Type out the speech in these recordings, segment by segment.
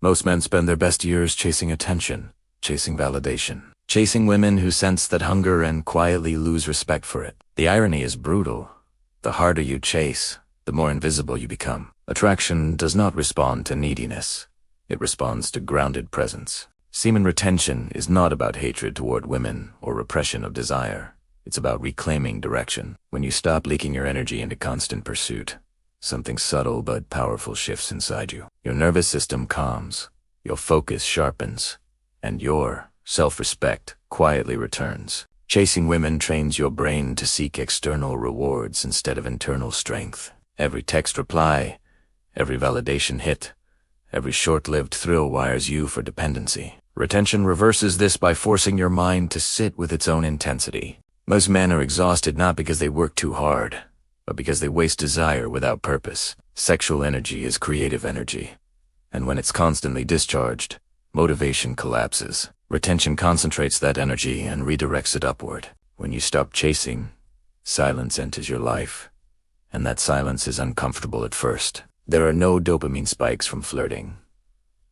Most men spend their best years chasing attention, chasing validation, chasing women who sense that hunger and quietly lose respect for it. The irony is brutal. The harder you chase, the more invisible you become. Attraction does not respond to neediness. It responds to grounded presence. Semen retention is not about hatred toward women or repression of desire. It's about reclaiming direction. When you stop leaking your energy into constant pursuit, something subtle but powerful shifts inside you. Your nervous system calms, your focus sharpens, and your self-respect quietly returns. Chasing women trains your brain to seek external rewards instead of internal strength. Every text reply, every validation hit, every short-lived thrill wires you for dependency. Retention reverses this by forcing your mind to sit with its own intensity. Most men are exhausted not because they work too hard, but because they waste desire without purpose. Sexual energy is creative energy, and when it's constantly discharged, motivation collapses. Retention concentrates that energy and redirects it upward. When you stop chasing, silence enters your life, and that silence is uncomfortable at first. There are no dopamine spikes from flirting,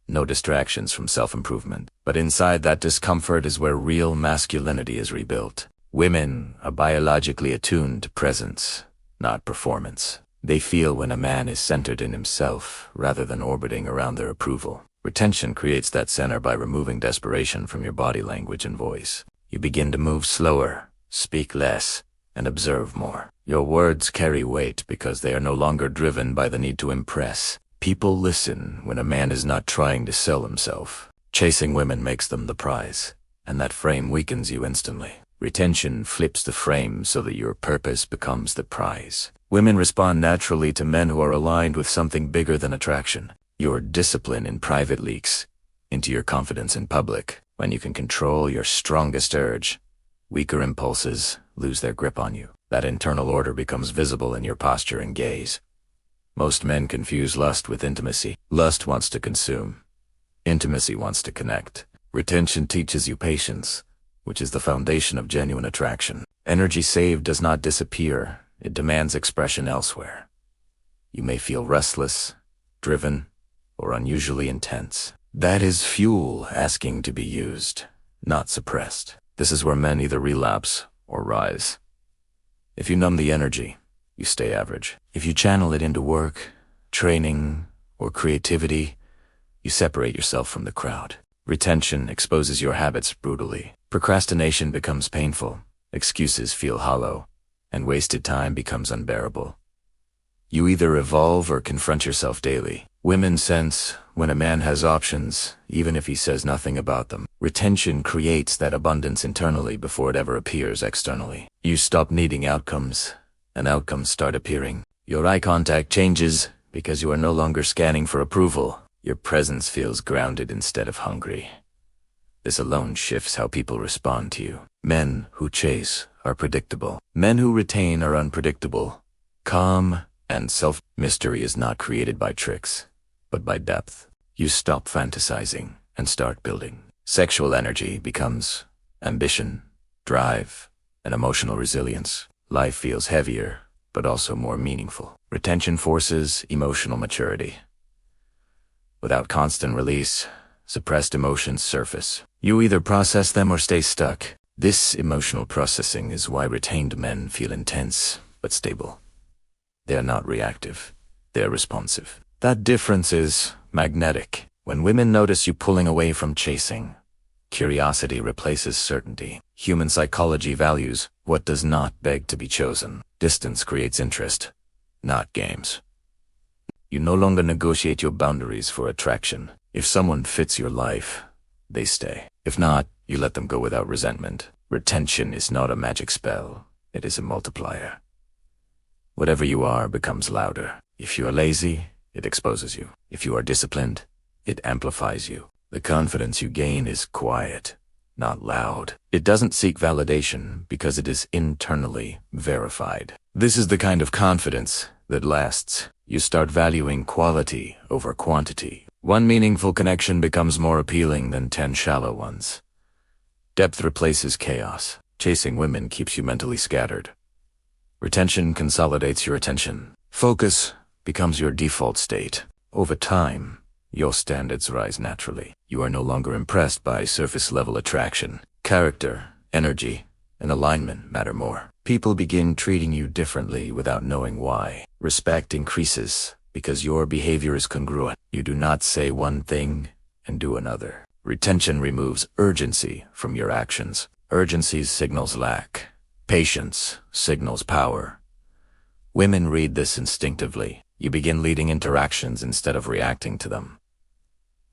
no distractions from self-improvement, but inside that discomfort is where real masculinity is rebuilt. Women are biologically attuned to presence, not performance. They feel when a man is centered in himself rather than orbiting around their approval. Retention creates that center by removing desperation from your body language and voice. You begin to move slower, speak less, and observe more. Your words carry weight because they are no longer driven by the need to impress. People listen when a man is not trying to sell himself. Chasing women makes them the prize, and that frame weakens you instantly. Retention flips the frame so that your purpose becomes the prize. Women respond naturally to men who are aligned with something bigger than attraction. Your discipline in private leaks into your confidence in public. When you can control your strongest urge, weaker impulses lose their grip on you. That internal order becomes visible in your posture and gaze. Most men confuse lust with intimacy. Lust wants to consume. Intimacy wants to connect. Retention teaches you patience, which is the foundation of genuine attraction. Energy saved does not disappear. It demands expression elsewhere. You may feel restless, driven, or unusually intense. That is fuel asking to be used, not suppressed. This is where men either relapse or rise. If you numb the energy, you stay average. If you channel it into work, training, or creativity, you separate yourself from the crowd. Retention exposes your habits brutally. Procrastination becomes painful, excuses feel hollow, and wasted time becomes unbearable. You either evolve or confront yourself daily. Women sense when a man has options, even if he says nothing about them. Retention creates that abundance internally before it ever appears externally. You stop needing outcomes, and outcomes start appearing. Your eye contact changes because you are no longer scanning for approval. Your presence feels grounded instead of hungry. This alone shifts how people respond to you. Men who chase are predictable. Men who retain are unpredictable, calm, and mystery is not created by tricks, but by depth. You stop fantasizing and start building. Sexual energy becomes ambition, drive, and emotional resilience. Life feels heavier, but also more meaningful. Retention forces emotional maturity. Without constant release, suppressed emotions surface. You either process them or stay stuck. This emotional processing is why retained men feel intense but stable. They are not reactive. They are responsive. That difference is magnetic. When women notice you pulling away from chasing, curiosity replaces certainty. Human psychology values what does not beg to be chosen. Distance creates interest, not games. You no longer negotiate your boundaries for attraction. If someone fits your life, they stay. If not, you let them go without resentment. Retention is not a magic spell. It is a multiplier. Whatever you are becomes louder. If you are lazy, it exposes you. If you are disciplined, it amplifies you. The confidence you gain is quiet, not loud. It doesn't seek validation because it is internally verified. This is the kind of confidence that lasts. You start valuing quality over quantity. One meaningful connection becomes more appealing than 10 shallow ones. Depth replaces chaos. Chasing women keeps you mentally scattered. Retention consolidates your attention. Focus becomes your default state. Over time, your standards rise naturally. You are no longer impressed by surface-level attraction. Character, energy, and alignment matter more. People begin treating you differently without knowing why. Respect increases because your behavior is congruent. You do not say one thing and do another. Retention removes urgency from your actions. Urgency signals lack. Patience signals power. Women read this instinctively. You begin leading interactions instead of reacting to them.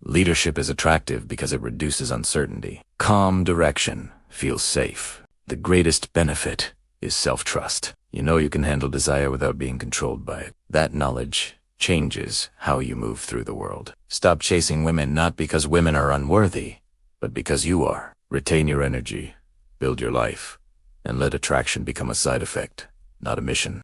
Leadership is attractive because it reduces uncertainty. Calm direction feels safe. The greatest benefit is self-trust. You know you can handle desire without being controlled by it. That knowledge changes how you move through the world. Stop chasing women not because women are unworthy, but because you are. Retain your energy, build your life, and let attraction become a side effect, not a mission.